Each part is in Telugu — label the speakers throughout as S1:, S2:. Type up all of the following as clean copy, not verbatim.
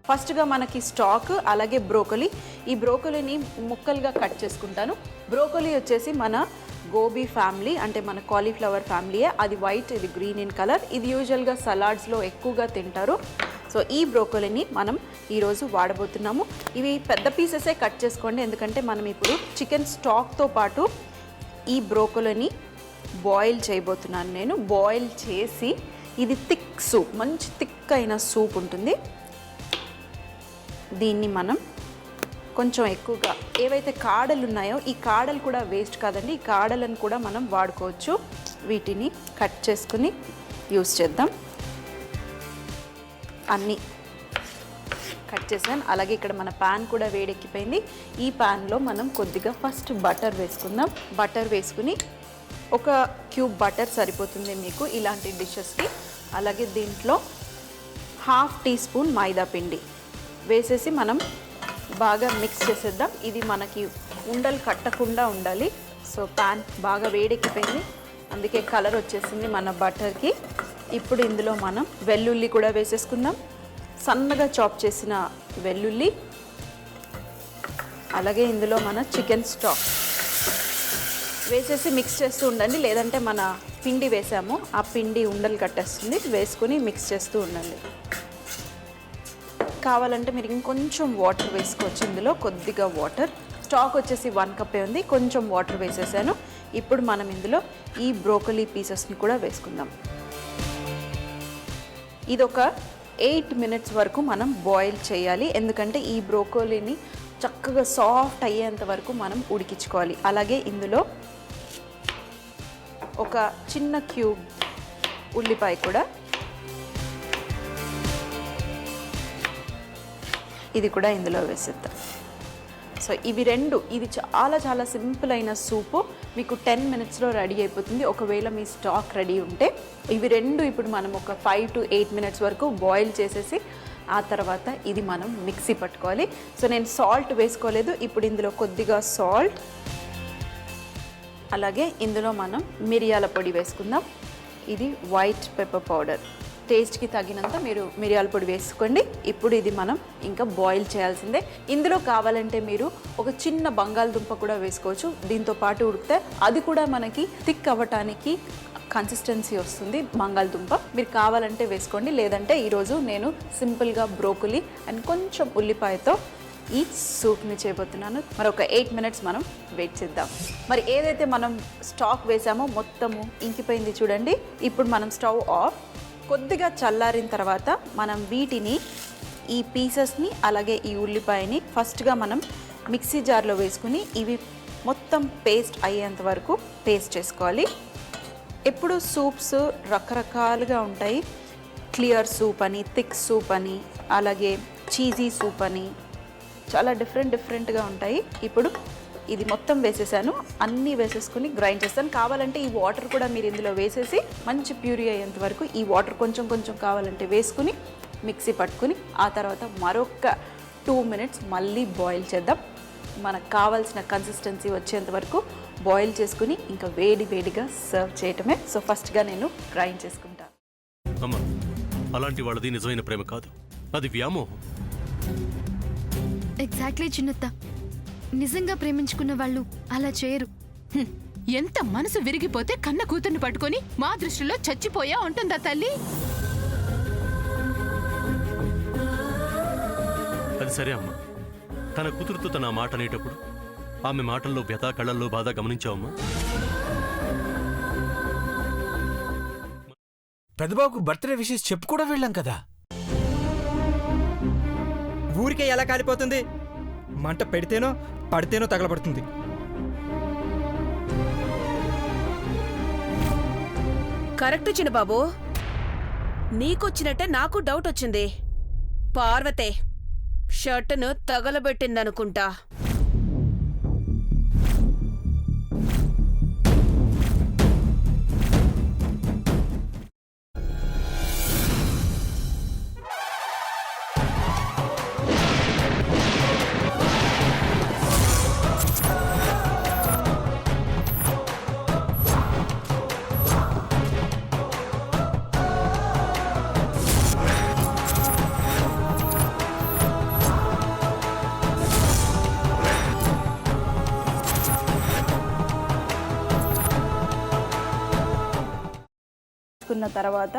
S1: ఫస్ట్గా మనకి స్టాక్ అలాగే బ్రోకలీ. ఈ బ్రోకలీని ముక్కలుగా కట్ చేసుకుంటాను. బ్రోకలీ వచ్చేసి మన గోబీ ఫ్యామిలీ, అంటే మన కాలీఫ్లవర్ ఫ్యామిలీయే. అది వైట్, ఇది గ్రీన్ ఇన్ కలర్. ఇది యూజువల్గా సలాడ్స్లో ఎక్కువగా తింటారు. సో ఈ బ్రోకలీని మనం ఈరోజు వాడబోతున్నాము. ఇవి పెద్ద పీసెసే కట్ చేసుకోండి, ఎందుకంటే మనం ఇప్పుడు చికెన్ స్టాక్తో పాటు ఈ బ్రోకలీని బాయిల్ చేయబోతున్నాను నేను. బాయిల్ చేసి ఇది థిక్ సూప్, మంచి థిక్ అయిన సూప్ ఉంటుంది. దీన్ని మనం కొంచెం ఎక్కువగా, ఏవైతే కాడలు ఉన్నాయో ఈ కాడలు కూడా వేస్ట్ కాదండి, ఈ కాడలను కూడా మనం వాడుకోవచ్చు. వీటిని కట్ చేసుకుని యూస్ చేద్దాం. అన్నీ కట్ చేసాను. అలాగే ఇక్కడ మన ప్యాన్ కూడా వేడెక్కిపోయింది. ఈ ప్యాన్లో మనం కొద్దిగా ఫస్ట్ బటర్ వేసుకుందాం. బటర్ వేసుకుని, ఒక క్యూబ్ బటర్ సరిపోతుంది మీకు ఇలాంటి డిషెస్కి. అలాగే దీంట్లో 1/2 టీ స్పూన్ మైదా పిండి వేసేసి మనం బాగా మిక్స్ చేసేద్దాం. ఇది మనకి ఉండలు కట్టకుండా ఉండాలి. సో ప్యాన్ బాగా వేడెక్కిపోయింది, అందుకే కలర్ వచ్చేసింది మన బటర్కి. ఇప్పుడు ఇందులో మనం వెల్లుల్లి కూడా వేసేసుకుందాం. సన్నగా చాప్ చేసిన వెల్లుల్లి, అలాగే ఇందులో మన చికెన్ స్టాక్ వేసేసి మిక్స్ చేస్తూ ఉండండి. లేదంటే మన పిండి వేసాము, ఆ పిండి ఉండలు కట్టేస్తుంది. వేసుకుని మిక్స్ చేస్తూ ఉండండి. కావాలంటే మీరు ఇంకొంచెం వాటర్ వేసుకోవచ్చు. ఇందులో కొద్దిగా వాటర్, స్టాక్ వచ్చేసి 1 కప్పే ఉంది, కొంచెం వాటర్ వేసేసాను. ఇప్పుడు మనం ఇందులో ఈ బ్రోకలీ పీసెస్ని కూడా వేసుకుందాం. ఇదొక 8 మినిట్స్ వరకు మనం బాయిల్ చేయాలి, ఎందుకంటే ఈ బ్రోకలీని చక్కగా సాఫ్ట్ అయ్యేంత వరకు మనం ఉడికించుకోవాలి. అలాగే ఇందులో ఒక చిన్న క్యూబ్ ఉల్లిపాయ కూడా, ఇది కూడా ఇందులో వేసేద్దాం. సో ఇవి రెండు, ఇది చాలా చాలా సింపుల్ అయిన సూపు, మీకు 10 మినిట్స్లో రెడీ అయిపోతుంది ఒకవేళ మీ స్టాక్ రెడీ ఉంటే. ఇవి రెండు ఇప్పుడు మనం ఒక 5 to 8 మినిట్స్ వరకు బాయిల్ చేసేసి ఆ తర్వాత ఇది మనం మిక్సీ పట్టుకోవాలి. సో నేను సాల్ట్ వేసుకోలేదు. ఇప్పుడు ఇందులో కొద్దిగా సాల్ట్, అలాగే ఇందులో మనం మిరియాల పొడి వేసుకుందాం. ఇది వైట్ పెప్పర్ పౌడర్, టేస్ట్కి తగినంత మీరు మిరియాల పొడి వేసుకోండి. ఇప్పుడు ఇది మనం ఇంకా బాయిల్ చేయాల్సిందే. ఇందులో కావాలంటే మీరు ఒక చిన్న బంగాళదుంప కూడా వేసుకోవచ్చు, దీంతో పాటు ఉడికితే అది కూడా మనకి థిక్ అవ్వటానికి కన్సిస్టెన్సీ వస్తుంది. బంగాళదుంప మీరు కావాలంటే వేసుకోండి, లేదంటే ఈరోజు నేను సింపుల్గా బ్రోకలీ అండ్ కొంచెం ఉల్లిపాయతో ఈ సూప్ని చేయబోతున్నాను. మరొక 8 మినిట్స్ మనం వెయిట్ చేద్దాం. మరి ఏదైతే మనం స్టాక్ వేసామో మొత్తము ఇంకిపోయింది చూడండి. ఇప్పుడు మనం స్టవ్ ఆఫ్. కొద్దిగా చల్లారిన తర్వాత మనం వీటిని, ఈ పీసెస్ని అలాగే ఈ ఉల్లిపాయని ఫస్ట్గా మనం మిక్సీ జార్లో వేసుకుని ఇవి మొత్తం పేస్ట్ అయ్యేంత వరకు పేస్ట్ చేసుకోవాలి. ఎప్పుడు సూప్స్ రకరకాలుగా ఉంటాయి. క్లియర్ సూప్ అని, థిక్ సూప్ అని, అలాగే చీజీ సూప్ అని, చాలా డిఫరెంట్గా ఉంటాయి. ఇప్పుడు ఇది మొత్తం వేసేసాను, అన్నీ వేసేసుకుని గ్రైండ్ చేస్తాను. కావాలంటే ఈ వాటర్ కూడా మీరు ఇందులో వేసేసి మంచి ప్యూరీ అయ్యేంత వరకు ఈ వాటర్ కొంచెం కొంచెం కావాలంటే వేసుకుని మిక్సీ పట్టుకుని ఆ తర్వాత మరొక 2 మినిట్స్ మళ్ళీ బాయిల్ చేద్దాం. మనకు కావాల్సిన కన్సిస్టెన్సీ వచ్చేంత వరకు బాయిల్ చేసుకుని ఇంకా వేడిగా సర్వ్ చేయటమే. సో ఫస్ట్గా నేను గ్రైండ్ చేసుకుంటాను.
S2: అమ్మా, అలాంటి వాళ్ళది నిజమైన ప్రేమ కాదు, అది వ్యామోహం.
S3: ఎగ్జాక్ట్లీ చిన్నత్త, నిజంగా ప్రేమించుకున్న వాళ్ళు అలా చేయరు.
S4: ఎంత మనసు విరిగిపోతే కన్న కూతుర్ని పట్టుకొని మా దృష్టిలో చచ్చిపోయా ఉంటుందా తల్లి?
S2: అది సరే అమ్మా, తన కూతురుతో తన మాట అనేటప్పుడు ఆమె మాటల్లో వ్యథ, కళ్ళల్లో బాధ గమనించావమ్మా?
S5: పెద్దబాబుకు బర్త్డే విషెస్ చెప్పు కూడా వెళ్ళాం కదా.
S6: ఊరికే ఎలా కాలిపోతుంది? మంట పెడితేనో పడితేనో తగలబడుతుంది.
S7: కరెక్ట్ చిన్నబాబు, నీకొచ్చినట్టే నాకు డౌట్ వచ్చింది. పార్వతే షర్టును తగలబెట్టిందనుకుంటా.
S1: వేసుకున్న తర్వాత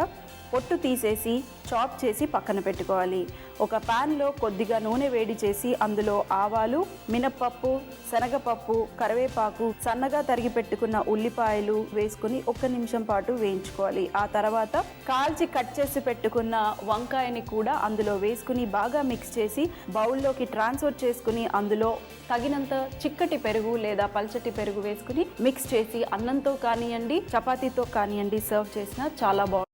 S1: పొట్టు తీసేసి చాప్ చేసి పక్కన పెట్టుకోవాలి. ఒక ప్యాన్లో కొద్దిగా నూనె వేడి చేసి అందులో ఆవాలు, మినప్పప్పు, శనగపప్పు, కరివేపాకు, సన్నగా తరిగి పెట్టుకున్న ఉల్లిపాయలు వేసుకుని 1 నిమిషం పాటు వేయించుకోవాలి. ఆ తర్వాత కాల్చి కట్ చేసి పెట్టుకున్న వంకాయని కూడా అందులో వేసుకుని బాగా మిక్స్ చేసి బౌల్లోకి ట్రాన్స్ఫర్ చేసుకుని అందులో తగినంత చిక్కటి పెరుగు లేదా పల్చటి పెరుగు వేసుకుని మిక్స్ చేసి అన్నంతో కానివ్వండి, చపాతీతో కానివ్వండి సర్వ్ చేసినా చాలా బాగుంటుంది.